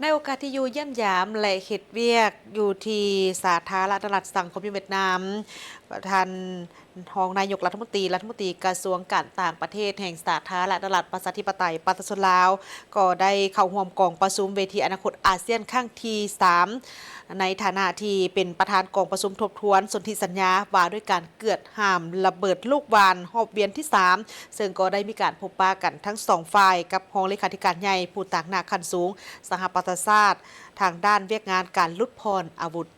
ในโอกาสที่อยู่เยี่ยมยามและเฮ็ดเวียกอยู่ที่สาธารณรัฐสังคมเวียดนามประธานรองนายกรัฐมนตรีกระทรวงการต่างประเทศแห่งสาธารณรัฐประชาธิปไตยประชาชนลาวก็ได้เข้าร่วมกองประชุมเวทีอนาคตอาเซียนครั้งที่3ในฐานะที่เป็นประธานกองประชุมทบทวนสนธิสัญญาว่าด้วยการเกิดห้ามระเบิดลูกวานรอบเวียนที่3ซึ่งก็ได้มีการพบปะกันทั้ง2ฝ่ายกับรองเลขาธิการใหญ่ผู้ต่างหน้าขั้นสูงสหประชาชาติทางด้านเวียกงานการลดพรอาวุธ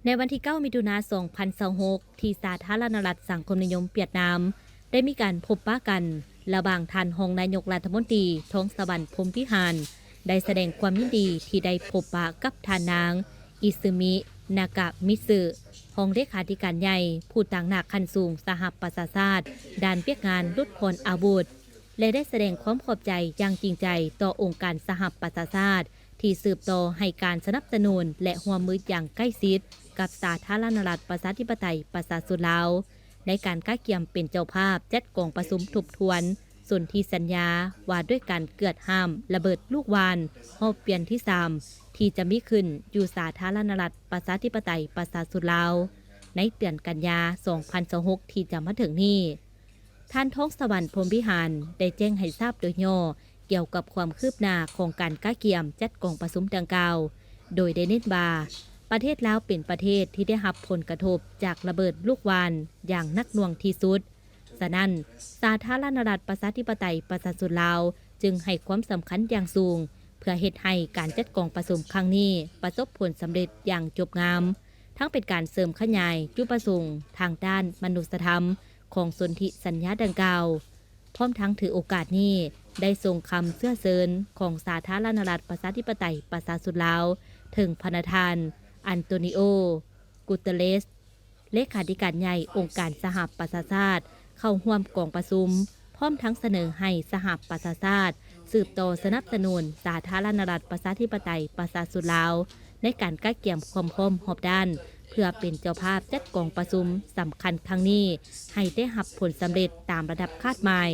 ในวันที่ 9 มิถุนายน 2026 ที่สาธารณรัฐสังคมนิยมเวียดนามได้มีการพบปะกันระหว่างท่านรองนายกรัฐมนตรีท้องสวรรค์พรหมพิหารได้แสดงความยินดีที่ได้พบปะกับท่านนางอิซึมินากะมิสึรองเลขาธิการใหญ่ผู้ต่างหน้าขั้นสูงสหประชาชาติด้านเวียกงานลดพรอาวุธและได้แสดงความขอบใจอย่างจริงใจต่อองค์การสหประชาชาติที่สืบต่อให้การสนับสนุนและร่วมมืออย่างใกล้ชิดกับสาธารณรัฐประชาธิปไตยประชาชนลาวในการก้าเกี่ยมเป็นเจ้าภาพจัดกองประชุมทบทวนสนธิสัญญาว่าด้วยการเกิดห้ามระเบิดลูกวานรอบเปลี่ยนที่3ที่จะมีขึ้นอยู่สาธารณรัฐประชาธิปไตยประชาชนลาวในเดือนกันยา 2026 ที่จะมาถึงนี้ท่านท้องสวรรค์พรหมพิหารได้แจ้งให้ทราบโดยย่อเกี่ยวกับความคืบหน้าของการก้าเกี่ยมจัดกองประชุมดังกล่าวโดยได้เน้นว่าประเทศลาวเป็นประเทศที่ได้รับผลกระทบจากระเบิดลูกวานอย่างหนักหน่วงที่สุดฉะนั้นสาธารณรัฐประชาธิปไตยประชาชนลาวจึงให้ความสำคัญอย่างสูงเพื่อเฮ็ดให้การจัดกองประชุมครั้งนี้ประสบผลสำเร็จอย่างจบงามทั้งเป็นการเสริมขยายจุดประสงค์ทางด้านมนุษยธรรมของสนธิสัญญาดังกล่าวพร้อมทั้งถือโอกาสนี้ได้ส่งคำเสื้อเชิญของสาธารณรัฐประชาธิปไตยประชาชนลาวถึงประธานอันโตนิโอ กูเตเรส เลขาธิการใหญ่องค์การสหประชาชาติเข้าร่วมกองประชุมพร้อมทั้งเสนอให้สหประชาชาติสืบต่อสนับสนุนสาธารณรัฐประชาธิปไตยประชาชนลาวในการก้าเกี่ยมความพร้อมรอบด้านเพื่อเป็นเจ้าภาพจัดกองประชุมสำคัญครั้งนี้ให้ได้รับผลสำเร็จตามระดับคาดหมาย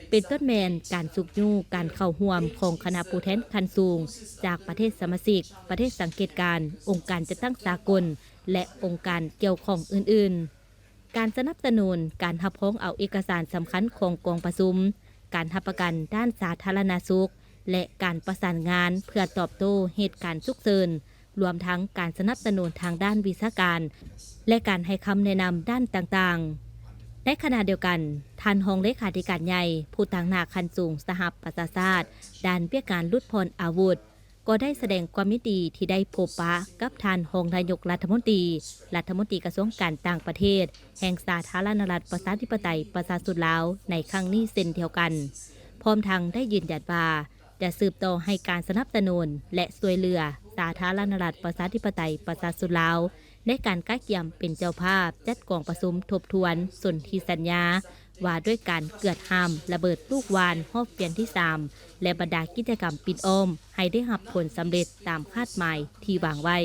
เป็นต้นแมนการสุกยู่การเข้าร่วมของคณะผู้แทนขั้นสูงจากประเทศสมาชิกประเทศสังเกตการองค์การจัดตั้งสากลและองค์การเกี่ยวข้องอื่นๆการสนับสนุนการรับพ้องเอาเอกสารสำคัญของกองประชุมการรับประกันด้านสาธารณสุขและการประสานงานเพื่อตอบโต้เหตุการณ์ฉุกเฉินรวมทั้งการสนับสนุนทางด้านวิชาการและการให้คำแนะนำด้านต่างๆในขณะเดียวกันท่านรองเลขาธิการใหญ่ผู้ต่างหน้าขั้นสูงสหประชาชาติด้านเพื่อการลดพรอาวุธก็ได้แสดงความยินดีที่ได้พบปะกับท่านรองนายกรัฐมนตรีกระทรวงการต่างประเทศแห่งสาธารณรัฐประชาธิปไตยประชาชนลาวในครั้งนี้เช่นเดียวกันพร้อมทั้งได้ยืนยันว่าจะสืบต่อให้การสนับสนุนและช่วยเหลือสาธารณรัฐประชาธิปไตยประชาชนลาวในการก้าเกี่ยมเป็นเจ้าภาพจัดกองประชุมทบทวนสนธิสัญญาว่าด้วยการเกิดห้ามระเบิดลูกวานรอบเปลี่ยนที่3และบรรดากิจกรรมปิดอ้อมให้ได้รับผลสำเร็จตามคาดหมายที่วางไว้